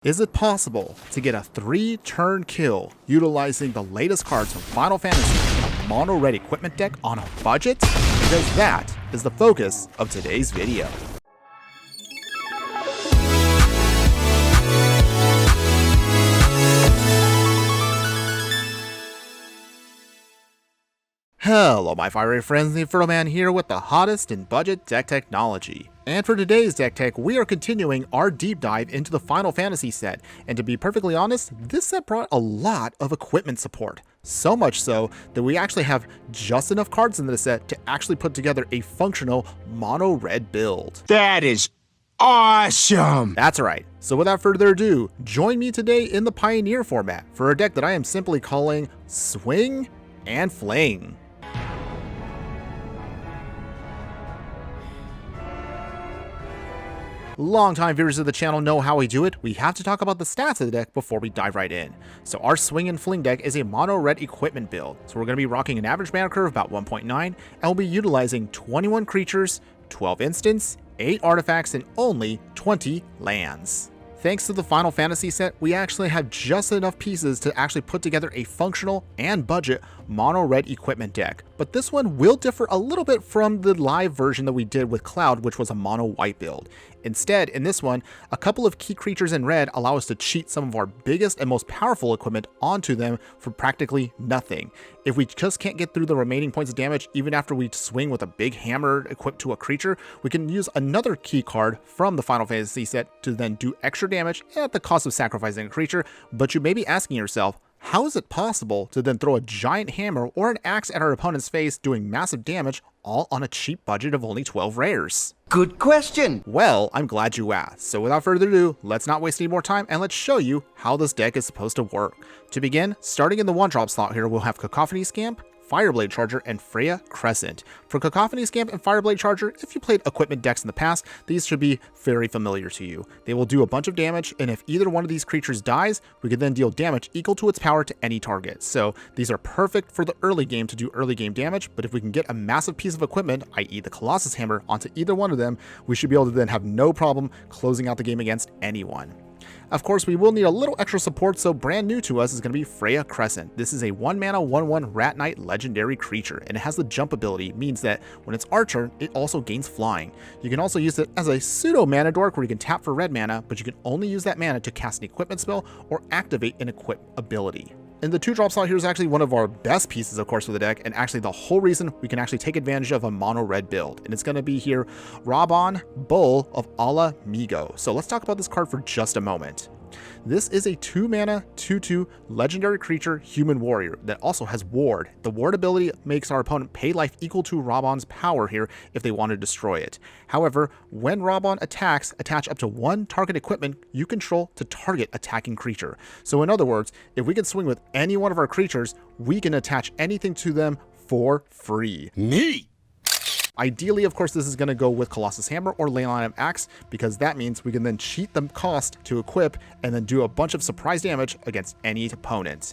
Is it possible to get a 3-turn kill utilizing the latest cards from Final Fantasy in a mono-red equipment deck on a budget? Because that is the focus of today's video. Hello my fiery friends, the Infernoman here with the hottest in budget deck technology. And for today's deck tech, we are continuing our deep dive into the Final Fantasy set, and to be perfectly honest, this set brought a lot of equipment support. So much so that we actually have just enough cards in this set to actually put together a functional mono red build. That is awesome! That's right. So without further ado, join me today in the Pioneer format for a deck that I am simply calling Swing and Fling. Longtime viewers of the channel know how we do it. We have to talk about the stats of the deck before we dive right in. So our Swing and Fling deck is a mono red equipment build. So we're going to be rocking an average mana curve of about 1.9, and we'll be utilizing 21 creatures, 12 instants, 8 artifacts, and only 20 lands. Thanks to the Final Fantasy set, we actually have just enough pieces to actually put together a functional and budget mono red equipment deck. But this one will differ a little bit from the live version that we did with Cloud, which was a mono white build. Instead, in this one, a couple of key creatures in red allow us to cheat some of our biggest and most powerful equipment onto them for practically nothing. If we just can't get through the remaining points of damage, even after we swing with a big hammer equipped to a creature, we can use another key card from the Final Fantasy set to then do extra damage at the cost of sacrificing a creature. But you may be asking yourself, how is it possible to then throw a giant hammer or an axe at our opponent's face doing massive damage all on a cheap budget of only 12 rares? Good question! Well, I'm glad you asked. So without further ado, let's not waste any more time and let's show you how this deck is supposed to work. To begin, starting in the 1-drop slot here, we'll have Cacophony Scamp, Fireblade Charger, and Freya Crescent. For Cacophony Scamp and Fireblade Charger, if you played equipment decks in the past, these should be very familiar to you. They will do a bunch of damage, and if either one of these creatures dies, we can then deal damage equal to its power to any target. So these are perfect for the early game to do early game damage, but if we can get a massive piece of equipment, i.e. the Colossus Hammer, onto either one of them, we should be able to then have no problem closing out the game against anyone. Of course, we will need a little extra support, so brand new to us is going to be Freya Crescent. This is a 1-mana 1/1 Rat Knight legendary creature, and it has the jump ability, means that when it's our turn, it also gains flying. You can also use it as a pseudo mana dork where you can tap for red mana, but you can only use that mana to cast an equipment spell or activate an equip ability. And the 2-drop slot here is actually one of our best pieces, of course, for the deck, and actually the whole reason we can actually take advantage of a mono red build. And it's going to be here, Raubahn, Bull of Ala Migo. So let's talk about this card for just a moment. This is a 2-mana 2/2 legendary creature human warrior that also has ward. The ward ability makes our opponent pay life equal to Raubahn's power here if they want to destroy it. However, when Raubahn attacks, attach up to 1 target equipment you control to target attacking creature. So in other words, if we can swing with any one of our creatures, we can attach anything to them for free. Neat! Ideally, of course, this is going to go with Colossus Hammer or Leyline of Axe, because that means we can then cheat the cost to equip and then do a bunch of surprise damage against any opponent.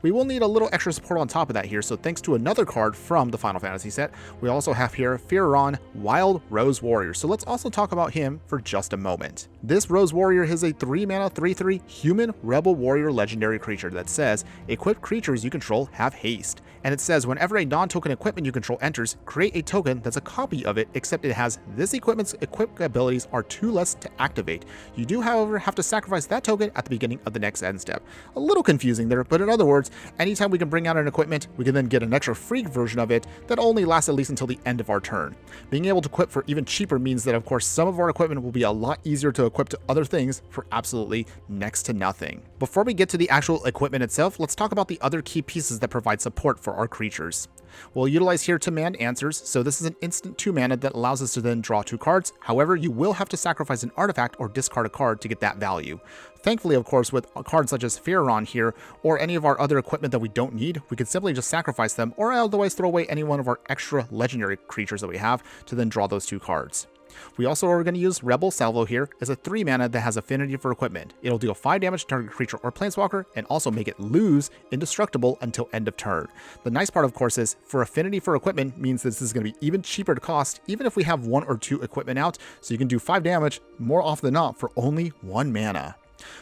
We will need a little extra support on top of that here, so thanks to another card from the Final Fantasy set, we also have here Firion, Wild Rose Warrior. So let's also talk about him for just a moment. This Rose Warrior is a 3-mana 3/3 human rebel warrior legendary creature that says, equipped creatures you control have haste. And it says whenever a non-token equipment you control enters, create a token that's a copy of it, except it has this equipment's equipped abilities are 2 less to activate. You do, however, have to sacrifice that token at the beginning of the next end step. A little confusing there, but in other words, anytime we can bring out an equipment, we can then get an extra free version of it that only lasts at least until the end of our turn. Being able to equip for even cheaper means that, of course, some of our equipment will be a lot easier to equip to other things for absolutely next to nothing. Before we get to the actual equipment itself, let's talk about the other key pieces that provide support for our creatures. We'll utilize here Command Answers, so this is an instant 2-mana that allows us to then draw 2 cards. However, you will have to sacrifice an artifact or discard a card to get that value. Thankfully, of course, with cards such as Firion here, or any of our other equipment that we don't need, we can simply just sacrifice them, or otherwise throw away any one of our extra legendary creatures that we have to then draw those 2 cards. We also are going to use Rebel Salvo here as a 3-mana that has affinity for equipment. It'll deal 5 damage to target creature or planeswalker and also make it lose indestructible until end of turn. The nice part, of course, is for affinity for equipment means this is going to be even cheaper to cost, even if we have 1 or 2 equipment out, so you can do 5 damage more often than not for only 1 mana.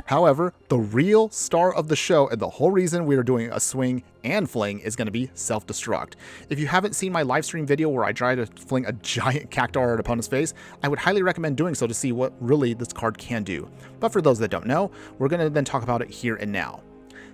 However, the real star of the show and the whole reason we are doing a swing and fling is going to be self-destruct. If you haven't seen my live stream video where I try to fling a giant cactuar at an opponent's face, I would highly recommend doing so to see what really this card can do. But for those that don't know, we're going to then talk about it here and now.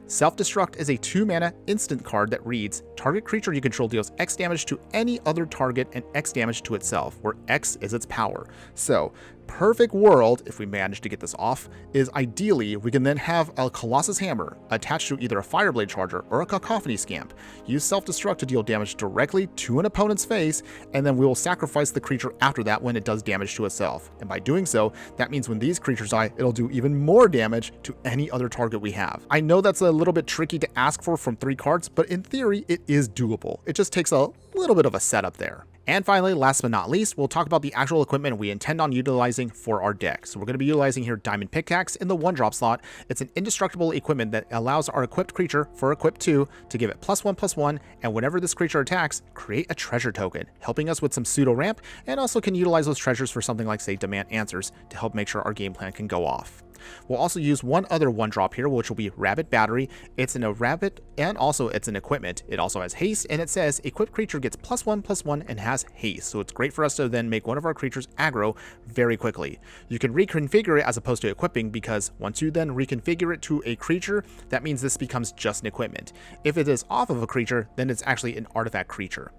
Self-Destruct is a 2-mana instant card that reads, target creature you control deals X damage to any other target and X damage to itself, where X is its power. So, perfect world, if we manage to get this off, is ideally we can then have a Colossus Hammer attached to either a Fireblade Charger or a Cacophony Scamp. Use Self-Destruct to deal damage directly to an opponent's face, and then we will sacrifice the creature after that when it does damage to itself. And by doing so, that means when these creatures die, it'll do even more damage to any other target we have. I know that's a little bit tricky to ask for from 3 cards, but in theory, it is doable. It just takes a little bit of a setup there. And finally, last but not least, we'll talk about the actual equipment we intend on utilizing for our deck. So we're going to be utilizing here Diamond Pickaxe in the 1-drop slot. It's an indestructible equipment that allows our equipped creature for equip 2 to give it +1/+1, and whenever this creature attacks, create a treasure token, helping us with some pseudo ramp, and also can utilize those treasures for something like, say, Demand Answers to help make sure our game plan can go off. We'll also use one other 1-drop here, which will be Rabbit Battery. It's in a rabbit, and also it's an equipment. It also has haste, and it says equipped creature gets +1/+1 and has haste. So it's great for us to then make one of our creatures aggro very quickly. You can reconfigure it as opposed to equipping, because once you then reconfigure it to a creature, that means this becomes just an equipment. If it is off of a creature, then it's actually an artifact creature.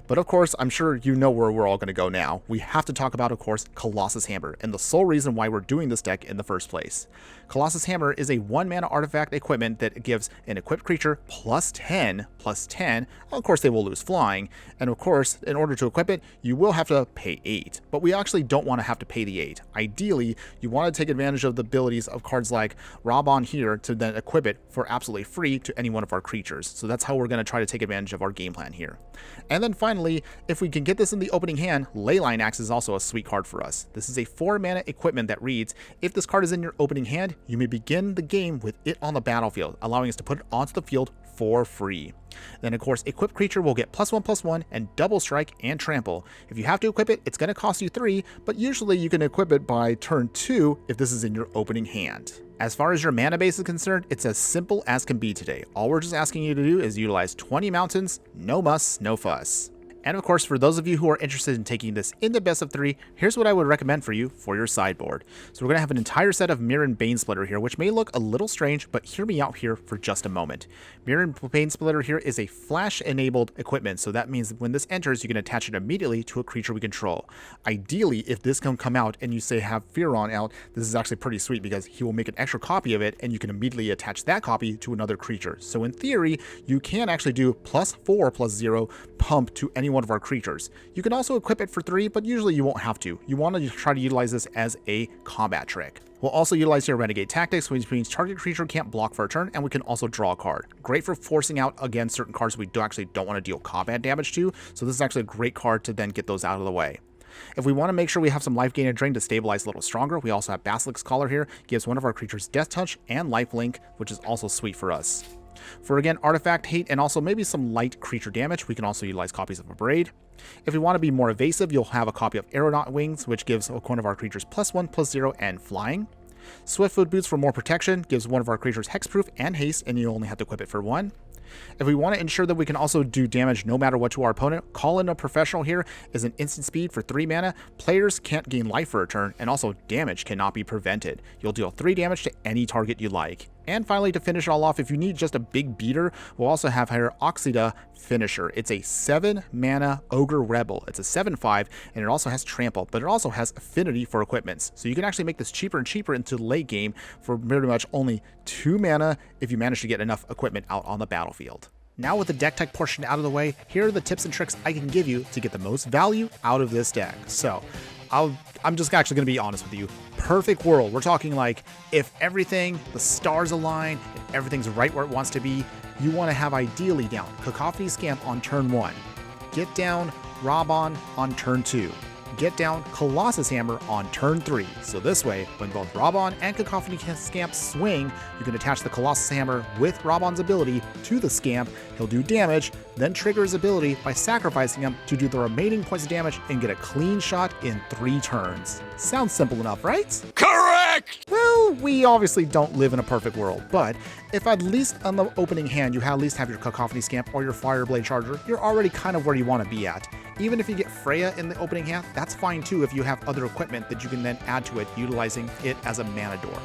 But of course, I'm sure you know where we're all going to go now. We have to talk about, of course, Colossus Hammer, and the sole reason why we're doing this deck in the first place. Colossus Hammer is a 1-mana artifact equipment that gives an equipped creature +10/+10. Of course, they will lose flying, and of course, in order to equip it, you will have to pay 8. But we actually don't want to have to pay the 8. Ideally, you want to take advantage of the abilities of cards like Raubahn here to then equip it for absolutely free to any one of our creatures. So that's how we're going to try to take advantage of our game plan here. And then finally, if we can get this in the opening hand, Leyline Axe is also a sweet card for us. This is a 4-mana equipment that reads, if this card is in your opening hand, you may begin the game with it on the battlefield, allowing us to put it onto the field for free. Then of course, equipped creature will get +1/+1 and double strike and trample. If you have to equip it, it's going to cost you 3, but usually you can equip it by turn 2 if this is in your opening hand. As far as your mana base is concerned, it's as simple as can be today. All we're just asking you to do is utilize 20 mountains, no muss, no fuss. And of course, for those of you who are interested in taking this into best of 3, here's what I would recommend for you for your sideboard. So we're going to have an entire set of Mirran Banesplitter here, which may look a little strange, but hear me out here for just a moment. Mirran Banesplitter here is a flash-enabled equipment, so that means when this enters, you can attach it immediately to a creature we control. Ideally, if this can come out and you say have Firion out, this is actually pretty sweet because he will make an extra copy of it, and you can immediately attach that copy to another creature. So in theory, you can actually do +4/+0 pump to any one of our creatures. You can also equip it for 3, but usually you won't have to. You want to try to utilize this as a combat trick. We'll also utilize here Renegade Tactics, which means target creature can't block for a turn, and we can also draw a card. Great for forcing out against certain cards we actually don't want to deal combat damage to, so this is actually a great card to then get those out of the way. If we want to make sure we have some life gain and drain to stabilize a little stronger, we also have Basilisk's Collar here, gives one of our creatures Death Touch and Lifelink, which is also sweet for us. For again, artifact hate and also maybe some light creature damage, we can also utilize copies of Abrade. If we want to be more evasive, you'll have a copy of Aeronaut Wings, which gives one of our creatures +1/+0 and flying. Swiftfoot Boots for more protection, gives one of our creatures hexproof and haste, and you only have to equip it for 1. If we want to ensure that we can also do damage no matter what to our opponent, Call in a Professional here is an instant speed for 3 mana. Players can't gain life for a turn, and also damage cannot be prevented. You'll deal 3 damage to any target you like. And finally, to finish it all off, if you need just a big beater, we'll also have here Oxida Finisher. It's a 7-mana Ogre Rebel. It's a 7/5, and it also has Trample, but it also has Affinity for equipments. So you can actually make this cheaper and cheaper into the late game for pretty much only 2 mana if you manage to get enough equipment out on the battlefield. Now with the deck tech portion out of the way, here are the tips and tricks I can give you to get the most value out of this deck. So I'm just actually going to be honest with you. Perfect world. We're talking like if everything, the stars align, and everything's right where it wants to be, you want to have ideally down Cacophony Scamp on turn 1. Get down Raubahn on turn 2. Get down Colossus Hammer on turn 3. So this way, when both Raubahn and Cacophony Scamp swing, you can attach the Colossus Hammer with Raubahn's ability to the Scamp. He'll do damage, then trigger his ability by sacrificing him to do the remaining points of damage and get a clean shot in 3 turns. Sounds simple enough, right? Correct! Well, Well, we obviously don't live in a perfect world, but if at least on the opening hand you at least have your Cacophony Scamp or your Fireblade Charger, you're already kind of where you want to be at. Even if you get Freya in the opening hand, that's fine too if you have other equipment that you can then add to it, utilizing it as a mana dork.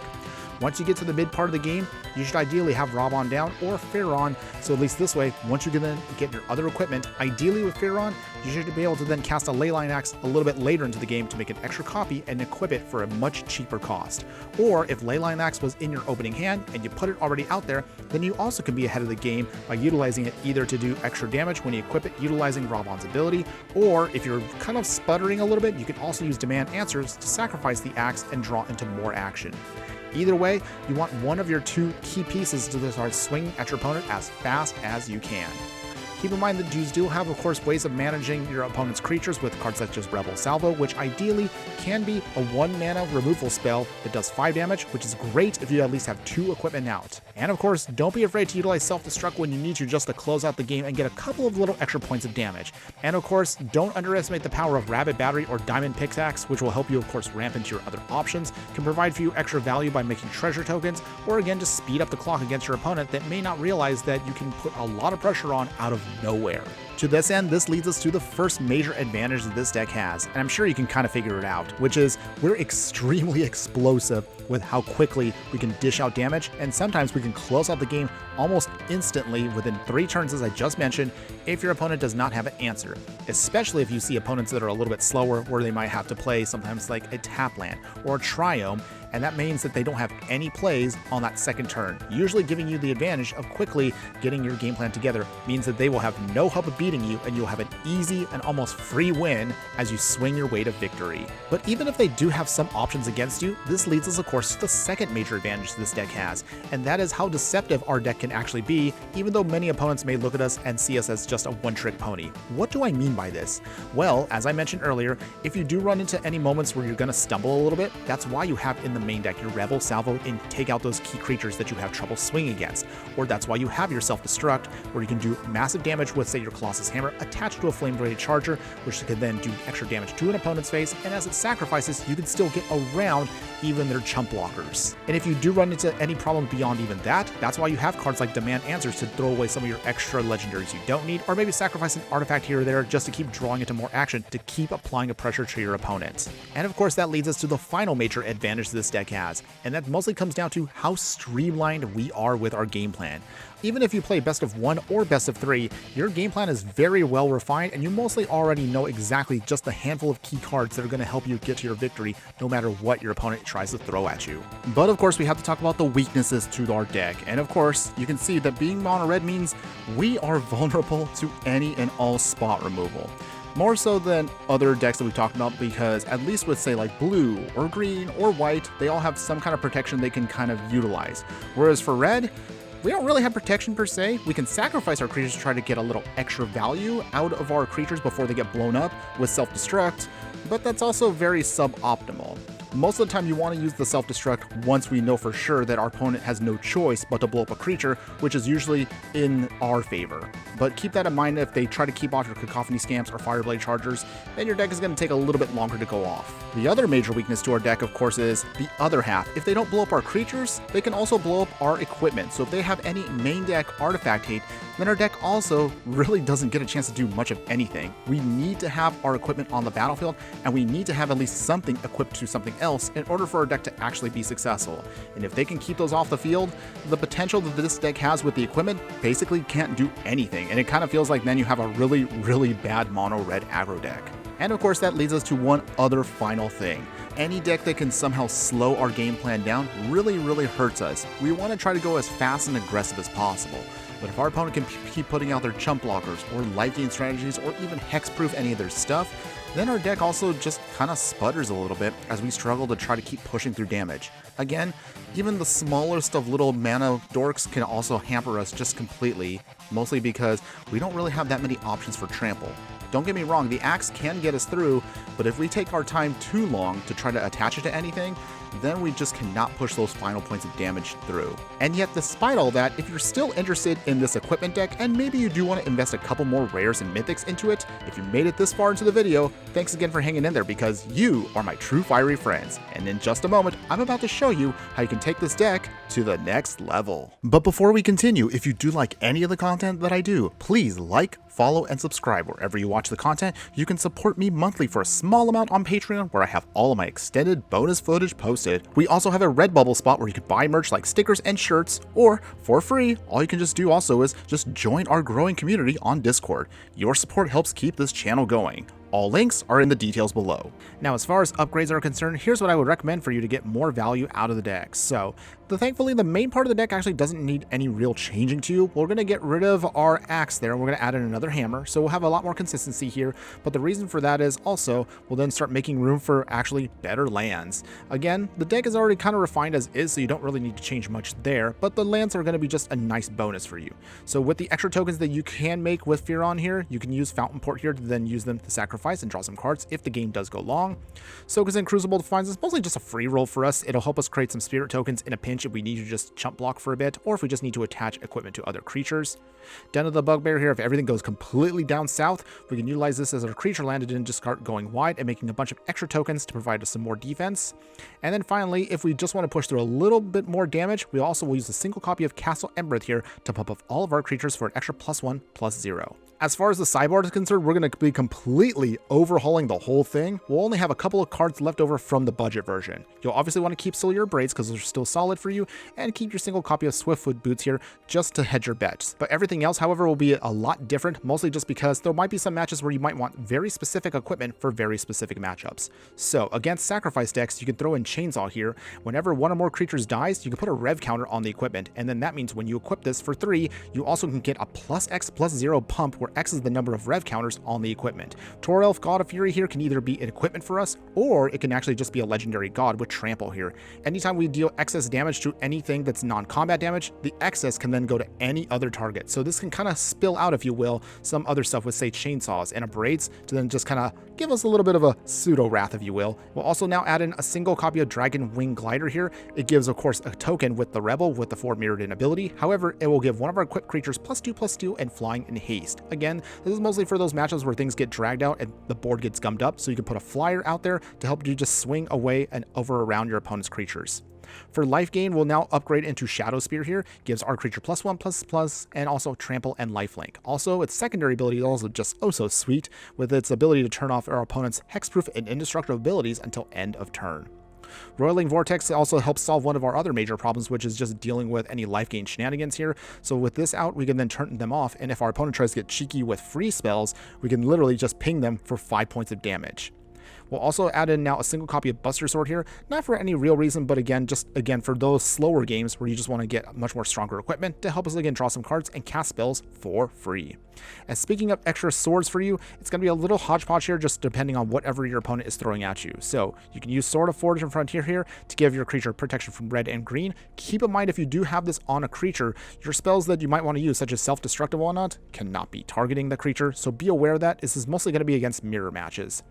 Once you get to the mid part of the game, you should ideally have Raubahn down or Firion, so at least this way, once you can then get your other equipment, ideally with Firion, you should be able to then cast a Leyline Axe a little bit later into the game to make an extra copy and equip it for a much cheaper cost. Or if Leyline Axe was in your opening hand and you put it already out there, then you also can be ahead of the game by utilizing it either to do extra damage when you equip it utilizing Raubahnn's ability, or if you're kind of sputtering a little bit, you can also use Demand Answers to sacrifice the axe and draw into more action. Either way, you want one of your two key pieces to start swinging at your opponent as fast as you can. Keep in mind that you do have, of course, ways of managing your opponent's creatures with cards such as Rebel Salvo, which ideally can be a 1-mana removal spell that does 5 damage, which is great if you at least have 2 equipment out. And of course, don't be afraid to utilize Self-Destruct when you need to just to close out the game and get a couple of little extra points of damage. And of course, don't underestimate the power of Rabbit Battery or Diamond Pickaxe, which will help you, of course, ramp into your other options, can provide for you extra value by making treasure tokens, or again, just speed up the clock against your opponent that may not realize that you can put a lot of pressure on out of nowhere. To this end, this leads us to the first major advantage that this deck has, and I'm sure you can kind of figure it out, which is we're extremely explosive with how quickly we can dish out damage, and sometimes we can close out the game almost instantly within 3 turns, as I just mentioned, if your opponent does not have an answer, especially if you see opponents that are a little bit slower, where they might have to play sometimes like a tap land or a triome, and that means that they don't have any plays on that second turn. Usually giving you the advantage of quickly getting your game plan together means that they will have no hope of beating you, and you'll have an easy and almost free win as you swing your way to victory. But even if they do have some options against you, this leads us, of course, to the second major advantage this deck has, and that is how deceptive our deck can actually be, even though many opponents may look at us and see us as just a one-trick pony. What do I mean by this? Well, as I mentioned earlier, if you do run into any moments where you're going to stumble a little bit, that's why you have in the main deck your Rebel Salvo and take out those key creatures that you have trouble swinging against, or that's why you have your Self-Destruct, where you can do massive damage with, say, your Colossus Hammer attached to a Flame-Bladed Charger, which can then do extra damage to an opponent's face, and as it sacrifices, you can still get around even their chump blockers. And if you do run into any problem beyond even that, that's why you have cards like Demand Answers to throw away some of your extra legendaries you don't need, or maybe sacrifice an artifact here or there just to keep drawing into more action to keep applying a pressure to your opponent. And of course, that leads us to the final major advantage this deck has, and that mostly comes down to how streamlined we are with our game plan. Even if you play best of 1 or best of 3, your game plan is very well refined, and you mostly already know exactly just the handful of key cards that are going to help you get to your victory no matter what your opponent tries to throw at you. But of course, we have to talk about the weaknesses to our deck, and of course, you can see that being mono red means we are vulnerable to any and all spot removal. More so than other decks that we've talked about, because at least with, say, like blue or green or white, they all have some kind of protection they can kind of utilize. Whereas for red, we don't really have protection per se. We can sacrifice our creatures to try to get a little extra value out of our creatures before they get blown up with Self-Destruct, but that's also very suboptimal. Most of the time you want to use the Self-Destruct once we know for sure that our opponent has no choice but to blow up a creature, which is usually in our favor. But keep that in mind if they try to keep off your Cacophony Scamps or Fireblade Chargers, then your deck is going to take a little bit longer to go off. The other major weakness to our deck, of course, is the other half. If they don't blow up our creatures, they can also blow up our equipment. So if they have any main deck artifact hate, then our deck also really doesn't get a chance to do much of anything. We need to have our equipment on the battlefield, and we need to have at least something equipped to something else in order for our deck to actually be successful. And if they can keep those off the field, the potential that this deck has with the equipment basically can't do anything, and it kind of feels like then you have a really, really bad mono red aggro deck. And of course, that leads us to one other final thing. Any deck that can somehow slow our game plan down really, really hurts us. We want to try to go as fast and aggressive as possible. But if our opponent can keep putting out their chump blockers or life gain strategies or even hexproof any of their stuff, then our deck also just kind of sputters a little bit as we struggle to try to keep pushing through damage. Again, even the smallest of little mana dorks can also hamper us just completely, mostly because we don't really have that many options for trample. Don't get me wrong, the axe can get us through, but if we take our time too long to try to attach it to anything, then we just cannot push those final points of damage through. And yet, despite all that, if you're still interested in this equipment deck, and maybe you do want to invest a couple more rares and mythics into it, if you made it this far into the video, thanks again for hanging in there because you are my true fiery friends. And in just a moment, I'm about to show you how you can take this deck to the next level. But before we continue, if you do like any of the content that I do, please like, follow, and subscribe wherever you watch the content. You can support me monthly for a small amount on Patreon, where I have all of my extended bonus footage posted. We also have a Redbubble spot where you can buy merch like stickers and shirts, or for free, all you can just do also is just join our growing community on Discord. Your support helps keep this channel going. All links are in the details below. Now, as far as upgrades are concerned, here's what I would recommend for you to get more value out of the deck. So, thankfully, the main part of the deck actually doesn't need any real changing to. We're going to get rid of our axe there, and we're going to add in another hammer, so we'll have a lot more consistency here. But the reason for that is also, we'll then start making room for actually better lands. Again, the deck is already kind of refined as is, so you don't really need to change much there, but the lands are going to be just a nice bonus for you. So with the extra tokens that you can make with Firion here, you can use Fountain Port here to then use them to sacrifice and draw some cards if the game does go long. Sokas and Crucible Defines is mostly just a free roll for us. It'll help us create some spirit tokens in a pinch if we need to just chump block for a bit, or if we just need to attach equipment to other creatures. Den of the Bugbear here, if everything goes completely down south, we can utilize this as our creature land and just start going wide and making a bunch of extra tokens to provide us some more defense. And then finally, if we just want to push through a little bit more damage, we also will use a single copy of Castle Embereth here to pump up all of our creatures for an extra +1/+0. As far as the sideboard is concerned, we're going to be completely overhauling the whole thing. We'll only have a couple of cards left over from the budget version. You'll obviously want to keep Sillier Braids because they're still solid for you, and keep your single copy of Swiftfoot Boots here just to hedge your bets. But everything else, however, will be a lot different, mostly just because there might be some matches where you might want very specific equipment for very specific matchups. So against sacrifice decks, you can throw in Chainsaw here. Whenever one or more creatures dies, you can put a rev counter on the equipment, and then that means when you equip this for 3, you also can get a +X/+0 pump where X is the number of rev counters on the equipment. Tor Elf God of Fury here can either be an equipment for us, or it can actually just be a legendary god with Trample here. Anytime we deal excess damage to anything that's non-combat damage, the excess can then go to any other target. So this can kind of spill out, if you will, some other stuff with, say, Chainsaws and a Braids to then just kind of give us a little bit of a pseudo-wrath, if you will. We'll also now add in a single copy of Dragon Wing Glider here. It gives, of course, a token with the Rebel with the 4 mirrored in ability. However, it will give one of our equipped creatures +2/+2 and flying and haste. Again, this is mostly for those matchups where things get dragged out and the board gets gummed up, so you can put a flyer out there to help you just swing away and over around your opponent's creatures. For life gain, we'll now upgrade into Shadow Spear here, gives our creature +1/++, and also Trample and Lifelink. Also, its secondary ability is also just oh so sweet, with its ability to turn off our opponent's hexproof and indestructible abilities until end of turn. Roiling Vortex also helps solve one of our other major problems, which is just dealing with any life gain shenanigans here. So with this out, we can then turn them off, and if our opponent tries to get cheeky with free spells, we can literally just ping them for 5 points of damage. We'll also add in now a single copy of Buster Sword here, not for any real reason, but again, for those slower games where you just want to get much more stronger equipment to help us again draw some cards and cast spells for free. And speaking of extra swords for you, it's going to be a little hodgepodge here, just depending on whatever your opponent is throwing at you. So you can use Sword of Forge and Frontier here to give your creature protection from red and green. Keep in mind, if you do have this on a creature, your spells that you might want to use, such as self-destruct and whatnot, cannot be targeting the creature, so be aware that this is mostly going to be against mirror matches.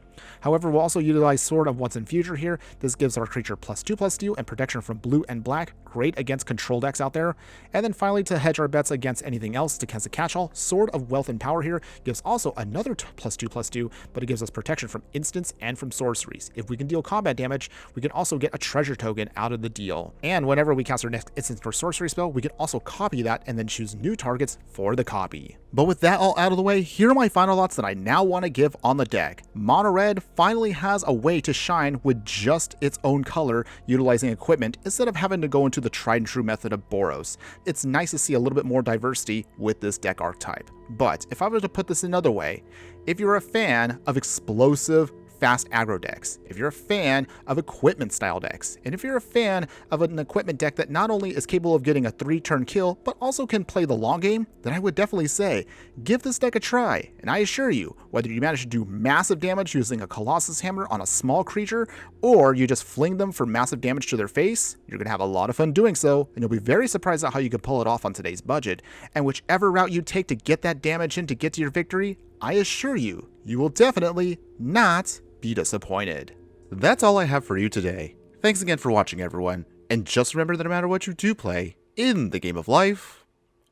However, we'll also utilize Sword of Once and Future here. This gives our creature +2/+2 and protection from blue and black, great against control decks out there. And then finally, to hedge our bets against anything else, to cast a catch-all, Sword of Wealth and Power here gives also another +2/+2, but it gives us protection from instants and from sorceries. If we can deal combat damage, we can also get a treasure token out of the deal. And whenever we cast our next instant or sorcery spell, we can also copy that and then choose new targets for the copy. But with that all out of the way, here are my final thoughts that I now want to give on the deck. Mono Red finally has a way to shine with just its own color, utilizing equipment instead of having to go into the tried and true method of Boros. It's nice to see a little bit more diversity with this deck archetype. But if I were to put this another way, if you're a fan of explosive, fast aggro decks, if you're a fan of equipment style decks, and if you're a fan of an equipment deck that not only is capable of getting a 3-turn kill, but also can play the long game, then I would definitely say, give this deck a try. And I assure you, whether you manage to do massive damage using a Colossus Hammer on a small creature, or you just fling them for massive damage to their face, you're going to have a lot of fun doing so, and you'll be very surprised at how you can pull it off on today's budget. And whichever route you take to get that damage in to get to your victory, I assure you, you will definitely not be disappointed. That's all I have for you today. Thanks again for watching, everyone, and just remember that no matter what you do play in the game of life,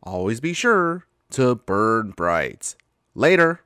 always be sure to burn bright. Later!